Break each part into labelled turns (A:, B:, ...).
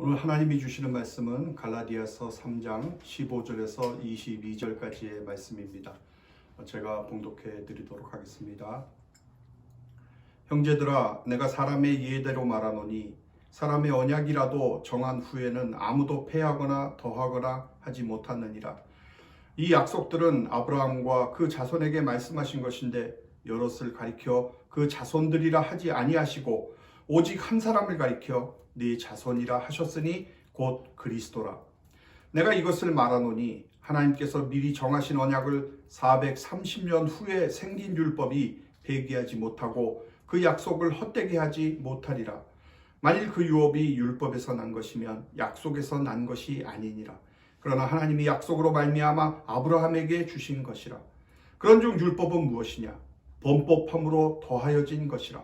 A: 오늘 하나님이 주시는 말씀은 갈라디아서 3장 15절에서 22절까지의 말씀입니다. 제가 봉독해 드리도록 하겠습니다. 형제들아, 내가 사람의 예대로 말하노니 사람의 언약이라도 정한 후에는 아무도 패하거나 더하거나 하지 못하느니라. 이 약속들은 아브라함과 그 자손에게 말씀하신 것인데 여럿을 가리켜 그 자손들이라 하지 아니하시고 오직 한 사람을 가리켜 네 자손이라 하셨으니 곧 그리스도라. 내가 이것을 말하노니 하나님께서 미리 정하신 언약을 430년 후에 생긴 율법이 폐기하지 못하고 그 약속을 헛되게 하지 못하리라. 만일 그 유업이 율법에서 난 것이면 약속에서 난 것이 아니니라. 그러나 하나님이 약속으로 말미암아 아브라함에게 주신 것이라. 그런즉 율법은 무엇이냐? 범법함으로 더하여진 것이라.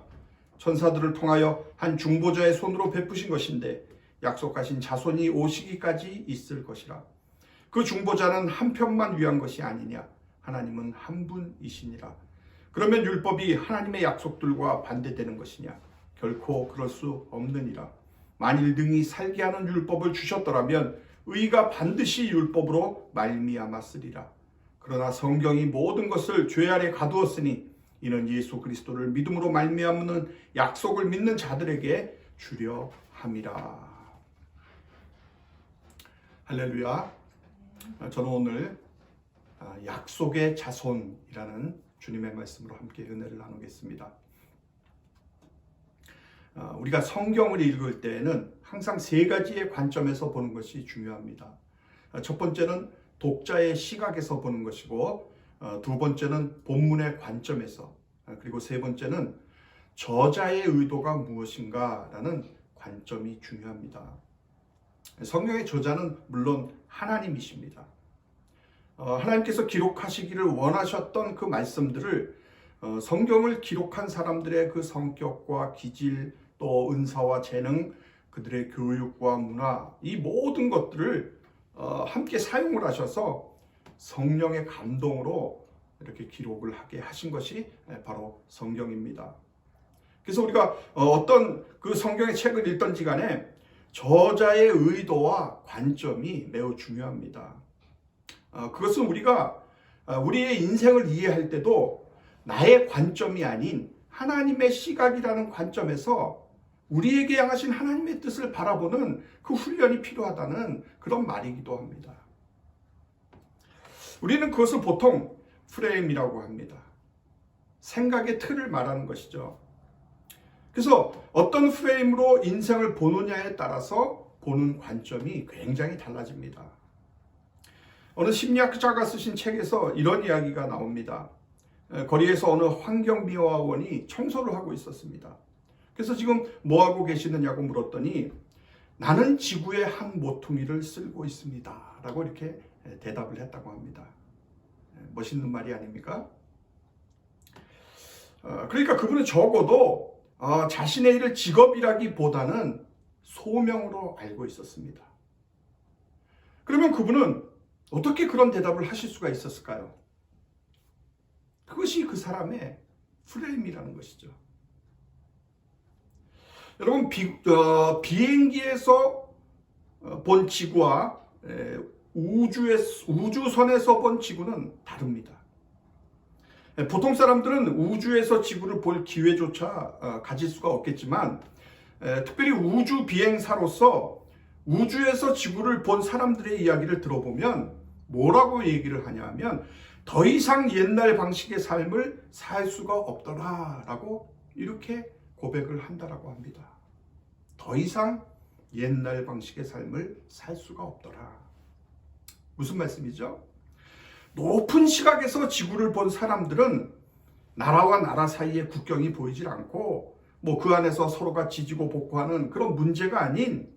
A: 천사들을 통하여 한 중보자의 손으로 베푸신 것인데 약속하신 자손이 오시기까지 있을 것이라. 그 중보자는 한 편만 위한 것이 아니냐? 하나님은 한 분이시니라. 그러면 율법이 하나님의 약속들과 반대되는 것이냐? 결코 그럴 수 없느니라. 만일 능히 살게 하는 율법을 주셨더라면 의가 반드시 율법으로 말미암았으리라. 그러나 성경이 모든 것을 죄 아래 가두었으니 이는 예수 그리스도를 믿음으로 말미암는 약속을 믿는 자들에게 주려 함이라. 할렐루야. 저는 오늘 약속의 자손이라는 주님의 말씀으로 함께 은혜를 나누겠습니다. 우리가 성경을 읽을 때에는 항상 세 가지의 관점에서 보는 것이 중요합니다. 첫 번째는 독자의 시각에서 보는 것이고, 두 번째는 본문의 관점에서, 그리고 세 번째는 저자의 의도가 무엇인가라는 관점이 중요합니다. 성경의 저자는 물론 하나님이십니다. 하나님께서 기록하시기를 원하셨던 그 말씀들을 성경을 기록한 사람들의 그 성격과 기질, 또 은사와 재능, 그들의 교육과 문화, 이 모든 것들을 함께 사용을 하셔서 성령의 감동으로 이렇게 기록을 하게 하신 것이 바로 성경입니다. 그래서 우리가 어떤 그 성경의 책을 읽든지 간에 저자의 의도와 관점이 매우 중요합니다. 그것은 우리가 우리의 인생을 이해할 때도 나의 관점이 아닌 하나님의 시각이라는 관점에서 우리에게 향하신 하나님의 뜻을 바라보는 그 훈련이 필요하다는 그런 말이기도 합니다. 우리는 그것을 보통 프레임이라고 합니다. 생각의 틀을 말하는 것이죠. 그래서 어떤 프레임으로 인생을 보느냐에 따라서 보는 관점이 굉장히 달라집니다. 어느 심리학자가 쓰신 책에서 이런 이야기가 나옵니다. 거리에서 어느 환경미화원이 청소를 하고 있었습니다. 그래서 지금 뭐하고 계시느냐고 물었더니 나는 지구의 한 모퉁이를 쓸고 있습니다 라고 이렇게 대답을 했다고 합니다. 멋있는 말이 아닙니까? 그러니까 그분은 적어도 자신의 일을 직업이라기보다는 소명으로 알고 있었습니다. 그러면 그분은 어떻게 그런 대답을 하실 수가 있었을까요? 그것이 그 사람의 프레임이라는 것이죠. 여러분, 비행기에서 본 지구와 우주선에서 본 지구는 다릅니다. 보통 사람들은 우주에서 지구를 볼 기회조차 가질 수가 없겠지만, 특별히 우주 비행사로서 우주에서 지구를 본 사람들의 이야기를 들어보면 뭐라고 얘기를 하냐 하면 더 이상 옛날 방식의 삶을 살 수가 없더라라고 이렇게 고백을 한다라고 합니다. 더 이상 옛날 방식의 삶을 살 수가 없더라. 무슨 말씀이죠? 높은 시각에서 지구를 본 사람들은 나라와 나라 사이에 국경이 보이질 않고 그 안에서 서로가 지지고 볶고하는 그런 문제가 아닌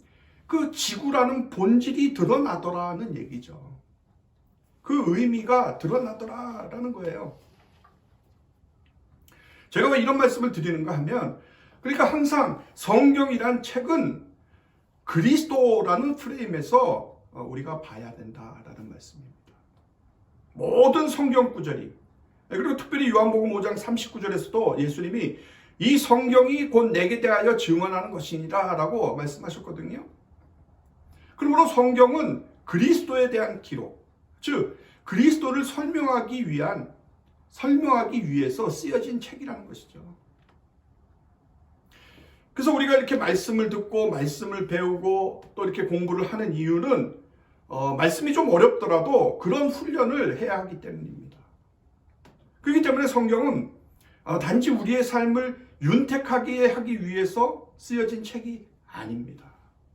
A: 그 지구라는 본질이 드러나더라는 얘기죠. 그 의미가 드러나더라라는 거예요. 제가 왜 이런 말씀을 드리는가 하면, 그러니까 항상 성경이란 책은 그리스도라는 프레임에서 우리가 봐야 된다라는 말씀입니다. 모든 성경 구절이, 그리고 특별히 요한복음 5장 39절에서도 예수님이 이 성경이 곧 내게 대하여 증언하는 것이니라 라고 말씀하셨거든요. 그러므로 성경은 그리스도에 대한 기록, 즉 그리스도를 설명하기 위해서 쓰여진 책이라는 것이죠. 그래서 우리가 이렇게 말씀을 듣고 말씀을 배우고 또 이렇게 공부를 하는 이유는 말씀이 좀 어렵더라도 그런 훈련을 해야 하기 때문입니다. 그렇기 때문에 성경은 단지 우리의 삶을 윤택하게 하기 위해서 쓰여진 책이 아닙니다.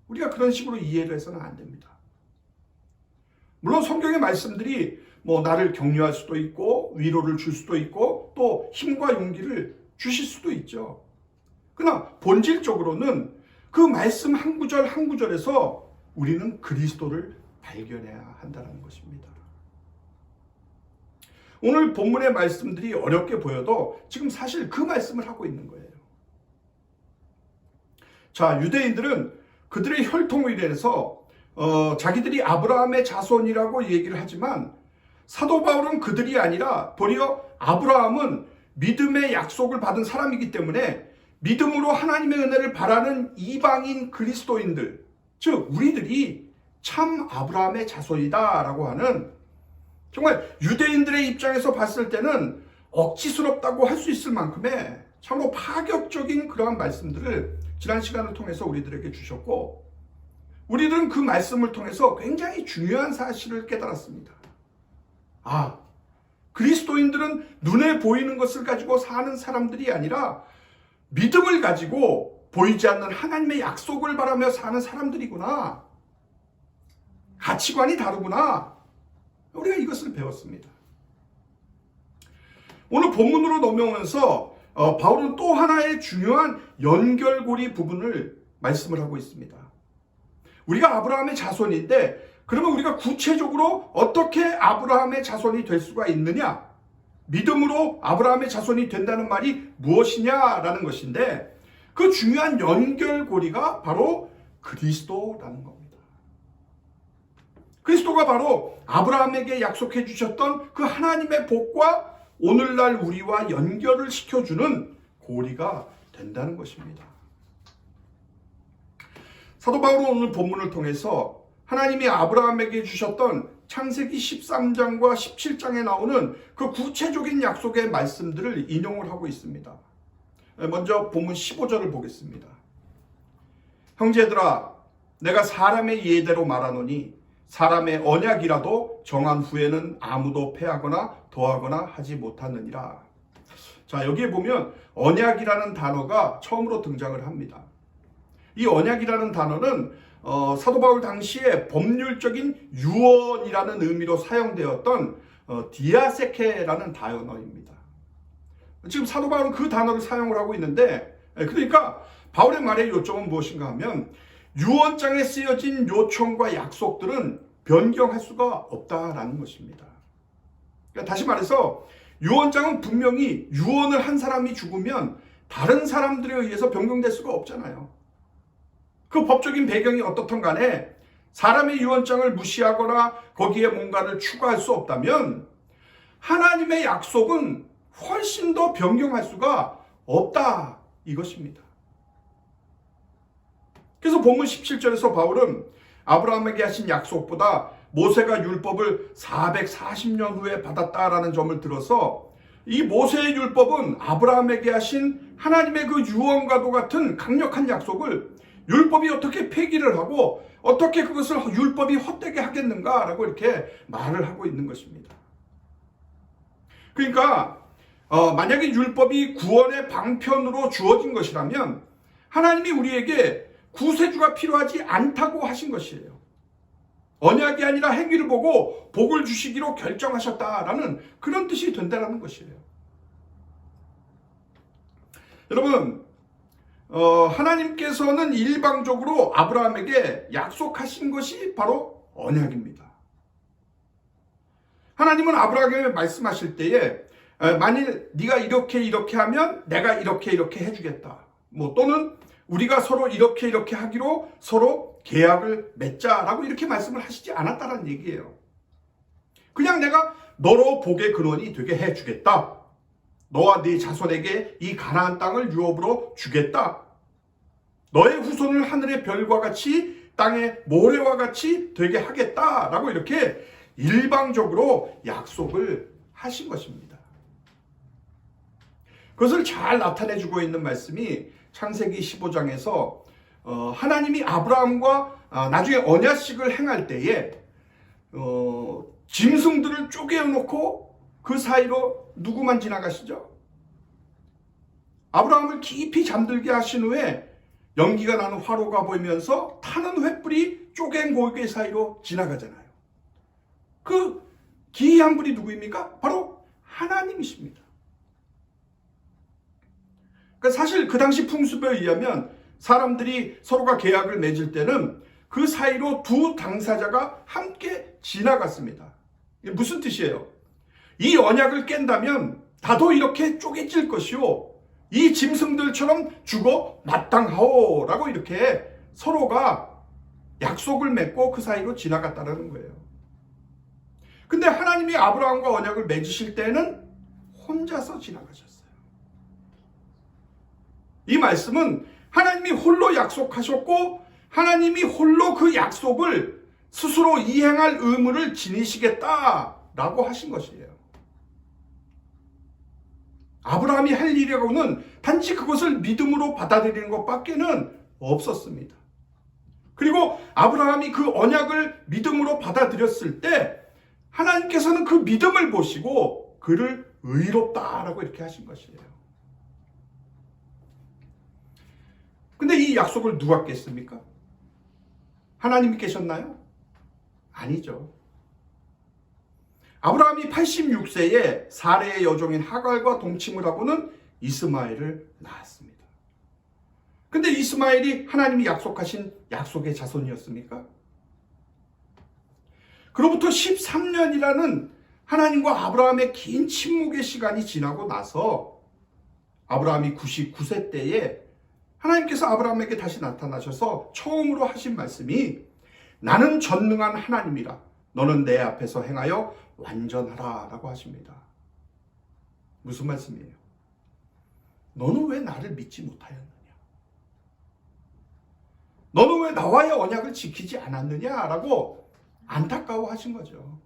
A: 우리가 그런 식으로 이해를 해서는 안 됩니다. 물론 성경의 말씀들이 나를 격려할 수도 있고 위로를 줄 수도 있고 또 힘과 용기를 주실 수도 있죠. 그러나 본질적으로는 그 말씀 한 구절 한 구절에서 우리는 그리스도를 발견해야 한다는 것입니다. 오늘 본문의 말씀들이 어렵게 보여도 지금 사실 그 말씀을 하고 있는 거예요. 자, 유대인들은 그들의 혈통으로 인해서 자기들이 아브라함의 자손이라고 얘기를 하지만 사도 바울은 그들이 아니라 도리어 아브라함은 믿음의 약속을 받은 사람이기 때문에 믿음으로 하나님의 은혜를 바라는 이방인 그리스도인들, 즉 우리들이 참 아브라함의 자손이다라고 하는, 정말 유대인들의 입장에서 봤을 때는 억지스럽다고 할 수 있을 만큼의 참으로 파격적인 그러한 말씀들을 지난 시간을 통해서 우리들에게 주셨고, 우리들은 그 말씀을 통해서 굉장히 중요한 사실을 깨달았습니다. 그리스도인들은 눈에 보이는 것을 가지고 사는 사람들이 아니라 믿음을 가지고 보이지 않는 하나님의 약속을 바라며 사는 사람들이구나. 가치관이 다르구나. 우리가 이것을 배웠습니다. 오늘 본문으로 넘어오면서 바울은 또 하나의 중요한 연결고리 부분을 말씀을 하고 있습니다. 우리가 아브라함의 자손인데 그러면 우리가 구체적으로 어떻게 아브라함의 자손이 될 수가 있느냐? 믿음으로 아브라함의 자손이 된다는 말이 무엇이냐라는 것인데, 그 중요한 연결고리가 바로 그리스도라는 겁니다. 그리스도가 바로 아브라함에게 약속해 주셨던 그 하나님의 복과 오늘날 우리와 연결을 시켜주는 고리가 된다는 것입니다. 사도 바울은 오늘 본문을 통해서 하나님이 아브라함에게 주셨던 창세기 13장과 17장에 나오는 그 구체적인 약속의 말씀들을 인용을 하고 있습니다. 먼저 본문 15절을 보겠습니다. 형제들아, 내가 사람의 예대로 말하노니 사람의 언약이라도 정한 후에는 아무도 패하거나 더하거나 하지 못하느니라. 자, 여기에 보면 언약이라는 단어가 처음으로 등장을 합니다. 이 언약이라는 단어는 사도 바울 당시에 법률적인 유언이라는 의미로 사용되었던 디아세케라는 단어입니다. 지금 사도 바울은 그 단어를 사용을 하고 있는데, 그러니까 바울의 말의 요점은 무엇인가 하면 유언장에 쓰여진 요청과 약속들은 변경할 수가 없다라는 것입니다. 그러니까 다시 말해서 유언장은 분명히 유언을 한 사람이 죽으면 다른 사람들에 의해서 변경될 수가 없잖아요. 그 법적인 배경이 어떻든 간에 사람의 유언장을 무시하거나 거기에 뭔가를 추가할 수 없다면 하나님의 약속은 훨씬 더 변경할 수가 없다, 이것입니다. 그래서 본문 17절에서 바울은 아브라함에게 하신 약속보다 모세가 율법을 440년 후에 받았다라는 점을 들어서 이 모세의 율법은 아브라함에게 하신 하나님의 그 유언과도 같은 강력한 약속을 율법이 어떻게 폐기를 하고 어떻게 그것을 율법이 헛되게 하겠는가라고 이렇게 말을 하고 있는 것입니다. 그러니까 만약에 율법이 구원의 방편으로 주어진 것이라면 하나님이 우리에게 구세주가 필요하지 않다고 하신 것이에요. 언약이 아니라 행위를 보고 복을 주시기로 결정하셨다라는 그런 뜻이 된다는 것이에요. 여러분, 하나님께서는 일방적으로 아브라함에게 약속하신 것이 바로 언약입니다. 하나님은 아브라함에게 말씀하실 때에 만일 네가 이렇게 하면 내가 이렇게 해주겠다. 또는 우리가 서로 이렇게 하기로 서로 계약을 맺자라고 이렇게 말씀을 하시지 않았다는 얘기예요. 그냥 내가 너로 복의 근원이 되게 해주겠다. 너와 네 자손에게 이 가나안 땅을 유업으로 주겠다. 너의 후손을 하늘의 별과 같이 땅에 모래와 같이 되게 하겠다라고 이렇게 일방적으로 약속을 하신 것입니다. 그것을 잘 나타내주고 있는 말씀이 창세기 15장에서 하나님이 아브라함과 나중에 언약식을 행할 때에 짐승들을 쪼개놓고 그 사이로 누구만 지나가시죠? 아브라함을 깊이 잠들게 하신 후에 연기가 나는 화로가 보이면서 타는 횃불이 쪼갠 고개 사이로 지나가잖아요. 그 기이한 분이 누구입니까? 바로 하나님이십니다. 그러니까 사실 그 당시 풍습에 의하면 사람들이 서로가 계약을 맺을 때는 그 사이로 두 당사자가 함께 지나갔습니다. 이게 무슨 뜻이에요? 이 언약을 깬다면 다도 이렇게 쪼개질 것이요, 이 짐승들처럼 죽어 마땅하오라고 이렇게 서로가 약속을 맺고 그 사이로 지나갔다는 거예요. 근데 하나님이 아브라함과 언약을 맺으실 때는 혼자서 지나가셨어요. 이 말씀은 하나님이 홀로 약속하셨고 하나님이 홀로 그 약속을 스스로 이행할 의무를 지니시겠다라고 하신 것이에요. 아브라함이 할 일이라고는 단지 그것을 믿음으로 받아들이는 것밖에는 없었습니다. 그리고 아브라함이 그 언약을 믿음으로 받아들였을 때 하나님께서는 그 믿음을 보시고 그를 의롭다라고 이렇게 하신 것이에요. 근데 이 약속을 누가 깼습니까? 하나님이 깨셨나요? 아니죠. 아브라함이 86세에 사레의 여종인 하갈과 동침을 하고는 이스마엘을 낳았습니다. 근데 이스마엘이 하나님이 약속하신 약속의 자손이었습니까? 그로부터 13년이라는 하나님과 아브라함의 긴 침묵의 시간이 지나고 나서 아브라함이 99세 때에 하나님께서 아브라함에게 다시 나타나셔서 처음으로 하신 말씀이 나는 전능한 하나님이라 너는 내 앞에서 행하여 완전하라 라고 하십니다. 무슨 말씀이에요? 너는 왜 나를 믿지 못하였느냐? 너는 왜 나와의 언약을 지키지 않았느냐? 라고 안타까워 하신 거죠.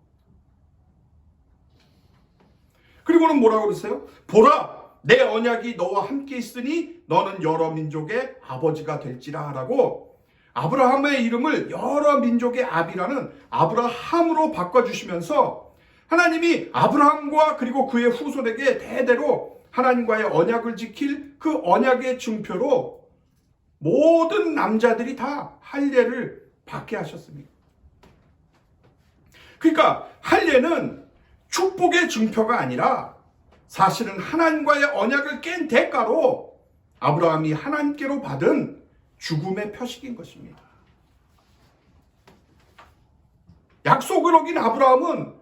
A: 그리고는 뭐라고 그러세요? 보라! 내 언약이 너와 함께 있으니 너는 여러 민족의 아버지가 될지라 라고 아브라함의 이름을 여러 민족의 아비라는 아브라함으로 바꿔주시면서 하나님이 아브라함과 그리고 그의 후손에게 대대로 하나님과의 언약을 지킬 그 언약의 증표로 모든 남자들이 다 할례를 받게 하셨습니다. 그러니까 할례는 축복의 증표가 아니라 사실은 하나님과의 언약을 깬 대가로 아브라함이 하나님께로 받은 죽음의 표식인 것입니다. 약속을 어긴 아브라함은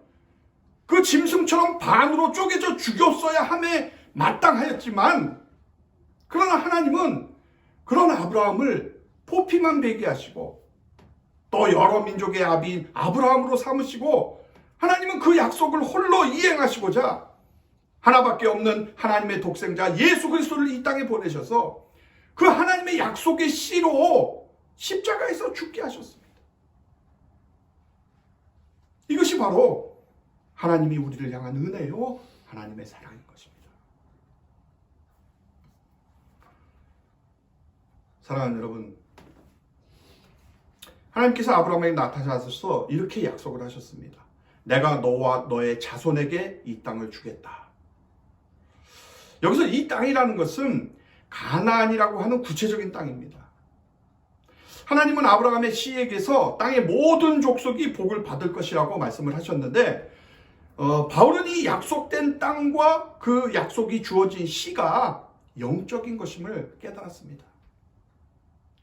A: 그 짐승처럼 반으로 쪼개져 죽였어야 함에 마땅하였지만 그러나 하나님은 그런 아브라함을 포피만 베게 하시고 또 여러 민족의 아비인 아브라함으로 삼으시고 하나님은 그 약속을 홀로 이행하시고자 하나밖에 없는 하나님의 독생자 예수 그리스도를 이 땅에 보내셔서 그 하나님의 약속의 씨로 십자가에서 죽게 하셨습니다. 이것이 바로 하나님이 우리를 향한 은혜요 하나님의 사랑인 것입니다. 사랑하는 여러분, 하나님께서 아브라함에게 나타나셔서 이렇게 약속을 하셨습니다. 내가 너와 너의 자손에게 이 땅을 주겠다. 여기서 이 땅이라는 것은 가나안이라고 하는 구체적인 땅입니다. 하나님은 아브라함의 씨에게서 땅의 모든 족속이 복을 받을 것이라고 말씀을 하셨는데 바울은 이 약속된 땅과 그 약속이 주어진 씨가 영적인 것임을 깨달았습니다.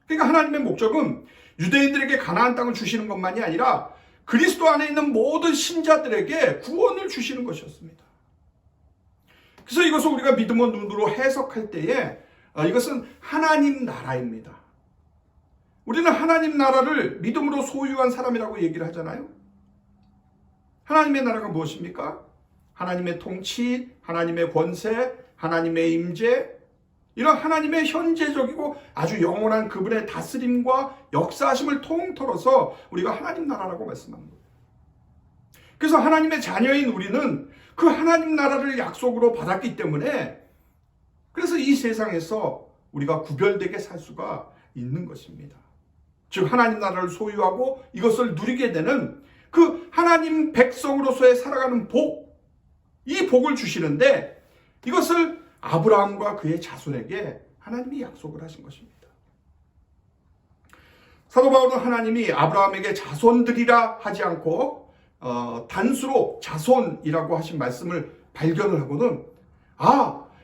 A: 그러니까 하나님의 목적은 유대인들에게 가나안 땅을 주시는 것만이 아니라 그리스도 안에 있는 모든 신자들에게 구원을 주시는 것이었습니다. 그래서 이것을 우리가 믿음의 눈으로 해석할 때에 이것은 하나님 나라입니다. 우리는 하나님 나라를 믿음으로 소유한 사람이라고 얘기를 하잖아요. 하나님의 나라가 무엇입니까? 하나님의 통치, 하나님의 권세, 하나님의 임재, 이런 하나님의 현재적이고 아주 영원한 그분의 다스림과 역사하심을 통틀어서 우리가 하나님 나라라고 말씀하는 거예요. 그래서 하나님의 자녀인 우리는 그 하나님 나라를 약속으로 받았기 때문에 그래서 이 세상에서 우리가 구별되게 살 수가 있는 것입니다. 즉 하나님 나라를 소유하고 이것을 누리게 되는 그 하나님 백성으로서의 살아가는 복, 이 복을 주시는데 이것을 아브라함과 그의 자손에게 하나님이 약속을 하신 것입니다. 사도 바울은 하나님이 아브라함에게 자손들이라 하지 않고 단수로 자손이라고 하신 말씀을 발견을 하고는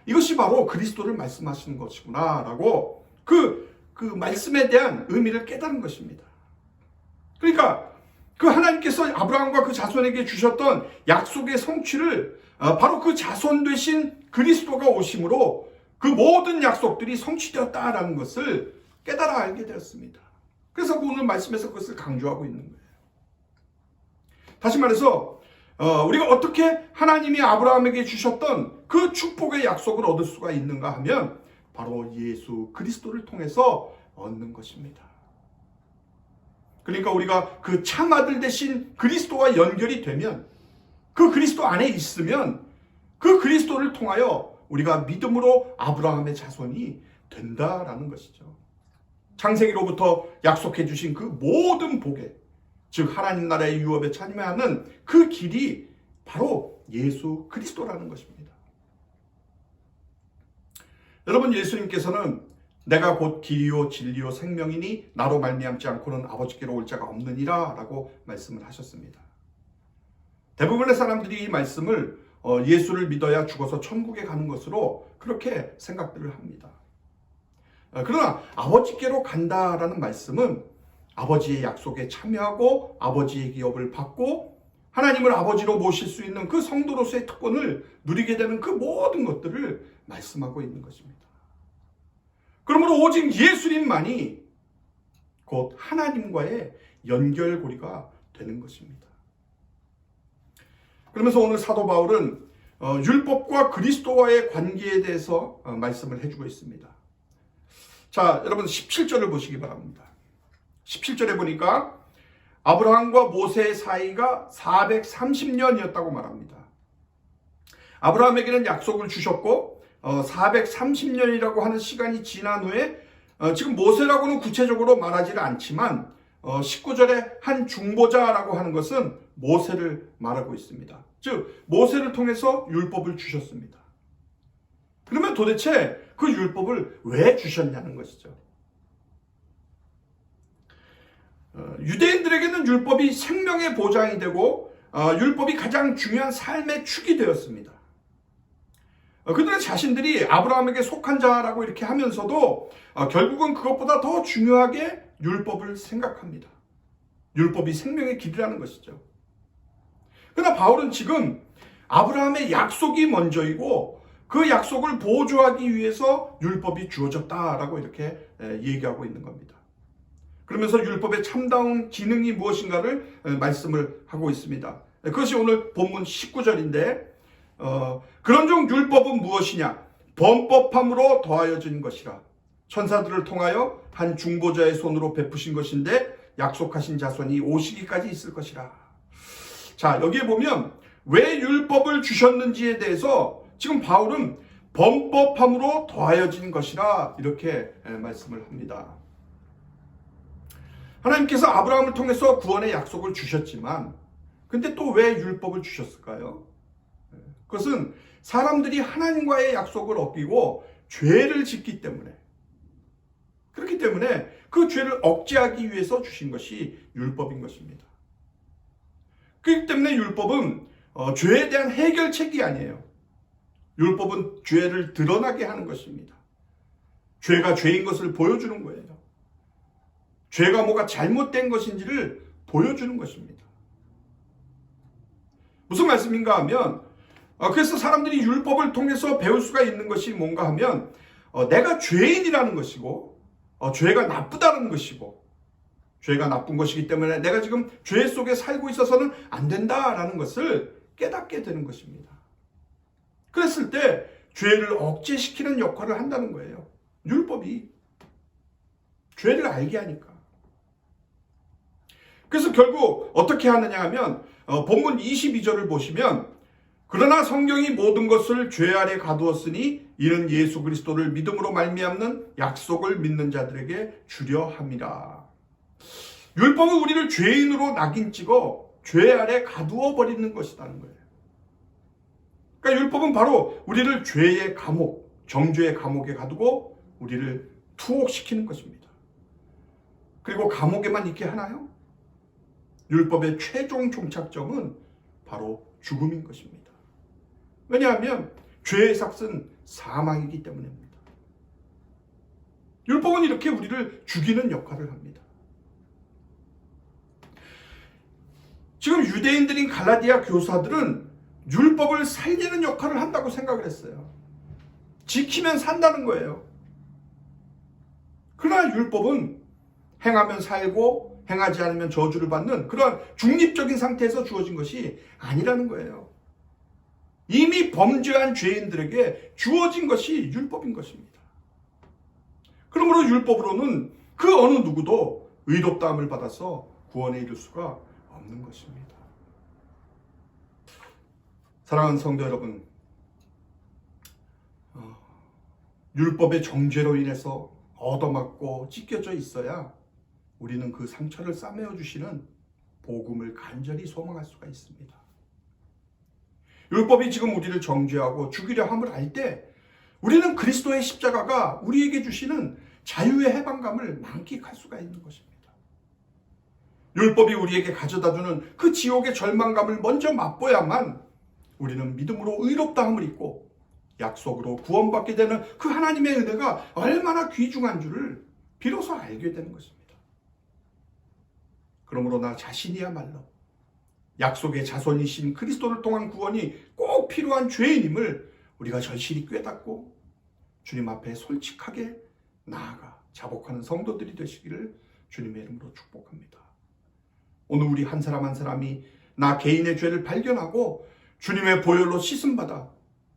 A: 이것이 바로 그리스도를 말씀하시는 것이구나 라고 그 말씀에 대한 의미를 깨달은 것입니다. 그러니까 그 하나님께서 아브라함과 그 자손에게 주셨던 약속의 성취를 바로 그 자손 되신 그리스도가 오심으로 그 모든 약속들이 성취되었다라는 것을 깨달아 알게 되었습니다. 그래서 오늘 말씀에서 그것을 강조하고 있는 거예요. 다시 말해서 우리가 어떻게 하나님이 아브라함에게 주셨던 그 축복의 약속을 얻을 수가 있는가 하면 바로 예수 그리스도를 통해서 얻는 것입니다. 그러니까 우리가 그 참아들 대신 그리스도와 연결이 되면 그 그리스도 안에 있으면 그 그리스도를 통하여 우리가 믿음으로 아브라함의 자손이 된다라는 것이죠. 창세기로부터 약속해 주신 그 모든 복에 즉 하나님 나라의 유업에 참여하는 그 길이 바로 예수 그리스도라는 것입니다. 여러분 예수님께서는 내가 곧 길이요 진리요 생명이니 나로 말미암지 않고는 아버지께로 올 자가 없느니라 라고 말씀을 하셨습니다. 대부분의 사람들이 이 말씀을 예수를 믿어야 죽어서 천국에 가는 것으로 그렇게 생각들을 합니다. 그러나 아버지께로 간다라는 말씀은 아버지의 약속에 참여하고 아버지의 기업을 받고 하나님을 아버지로 모실 수 있는 그 성도로서의 특권을 누리게 되는 그 모든 것들을 말씀하고 있는 것입니다. 그러므로 오직 예수님만이 곧 하나님과의 연결고리가 되는 것입니다. 그러면서 오늘 사도 바울은 율법과 그리스도와의 관계에 대해서 말씀을 해주고 있습니다. 자, 여러분 17절을 보시기 바랍니다. 17절에 보니까 아브라함과 모세의 사이가 430년이었다고 말합니다. 아브라함에게는 약속을 주셨고 430년이라고 하는 시간이 지난 후에 지금 모세라고는 구체적으로 말하지는 않지만 19절에 한 중보자라고 하는 것은 모세를 말하고 있습니다. 즉 모세를 통해서 율법을 주셨습니다. 그러면 도대체 그 율법을 왜 주셨냐는 것이죠. 유대인들에게는 율법이 생명의 보장이 되고 율법이 가장 중요한 삶의 축이 되었습니다. 그들은 자신들이 아브라함에게 속한 자라고 이렇게 하면서도 결국은 그것보다 더 중요하게 율법을 생각합니다. 율법이 생명의 길이라는 것이죠. 그러나 바울은 지금 아브라함의 약속이 먼저이고 그 약속을 보조하기 위해서 율법이 주어졌다라고 이렇게 얘기하고 있는 겁니다. 그러면서 율법의 참다운 기능이 무엇인가를 말씀을 하고 있습니다. 그것이 오늘 본문 19절인데 그런즉 율법은 무엇이냐? 범법함으로 더하여진 것이라. 천사들을 통하여 한 중보자의 손으로 베푸신 것인데 약속하신 자손이 오시기까지 있을 것이라. 자, 여기에 보면 왜 율법을 주셨는지에 대해서 지금 바울은 범법함으로 더하여진 것이라 이렇게 말씀을 합니다. 하나님께서 아브라함을 통해서 구원의 약속을 주셨지만 근데 또 왜 율법을 주셨을까요? 그것은 사람들이 하나님과의 약속을 어기고 죄를 짓기 때문에 그렇기 때문에 그 죄를 억제하기 위해서 주신 것이 율법인 것입니다. 그렇기 때문에 율법은 죄에 대한 해결책이 아니에요. 율법은 죄를 드러나게 하는 것입니다. 죄가 죄인 것을 보여주는 거예요. 죄가 뭐가 잘못된 것인지를 보여주는 것입니다. 무슨 말씀인가 하면 그래서 사람들이 율법을 통해서 배울 수가 있는 것이 뭔가 하면 내가 죄인이라는 것이고 죄가 나쁘다는 것이고 죄가 나쁜 것이기 때문에 내가 지금 죄 속에 살고 있어서는 안 된다라는 것을 깨닫게 되는 것입니다. 그랬을 때 죄를 억제시키는 역할을 한다는 거예요. 율법이 죄를 알게 하니까. 그래서 결국 어떻게 하느냐 하면 본문 22절을 보시면 그러나 성경이 모든 것을 죄 아래 가두었으니 이는 예수 그리스도를 믿음으로 말미암는 약속을 믿는 자들에게 주려 함이라. 율법은 우리를 죄인으로 낙인 찍어 죄 아래 가두어 버리는 것이라는 거예요. 그러니까 율법은 바로 우리를 죄의 감옥, 정죄의 감옥에 가두고 우리를 투옥시키는 것입니다. 그리고 감옥에만 있게 하나요? 율법의 최종 종착점은 바로 죽음인 것입니다. 왜냐하면 죄의 삭은 사망이기 때문입니다. 율법은 이렇게 우리를 죽이는 역할을 합니다. 지금 유대인들인 갈라디아 교사들은 율법을 살리는 역할을 한다고 생각을 했어요. 지키면 산다는 거예요. 그러나 율법은 행하면 살고 행하지 않으면 저주를 받는 그런 중립적인 상태에서 주어진 것이 아니라는 거예요. 이미 범죄한 죄인들에게 주어진 것이 율법인 것입니다. 그러므로 율법으로는 그 어느 누구도 의롭다함을 받아서 구원에 이를 수가 없는 것입니다. 사랑하는 성도 여러분, 율법의 정죄로 인해서 얻어맞고 찢겨져 있어야 우리는 그 상처를 싸매어 주시는 복음을 간절히 소망할 수가 있습니다. 율법이 지금 우리를 정죄하고 죽이려 함을 알 때 우리는 그리스도의 십자가가 우리에게 주시는 자유의 해방감을 만끽할 수가 있는 것입니다. 율법이 우리에게 가져다주는 그 지옥의 절망감을 먼저 맛보야만 우리는 믿음으로 의롭다함을 입고 약속으로 구원받게 되는 그 하나님의 은혜가 얼마나 귀중한 줄을 비로소 알게 되는 것입니다. 그러므로 나 자신이야말로 약속의 자손이신 그리스도를 통한 구원이 꼭 필요한 죄인임을 우리가 절실히 깨닫고 주님 앞에 솔직하게 나아가 자복하는 성도들이 되시기를 주님의 이름으로 축복합니다. 오늘 우리 한 사람 한 사람이 나 개인의 죄를 발견하고 주님의 보혈로 씻음받아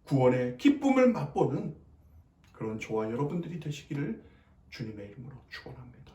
A: 구원의 기쁨을 맛보는 그런 저와 여러분들이 되시기를 주님의 이름으로 축원합니다.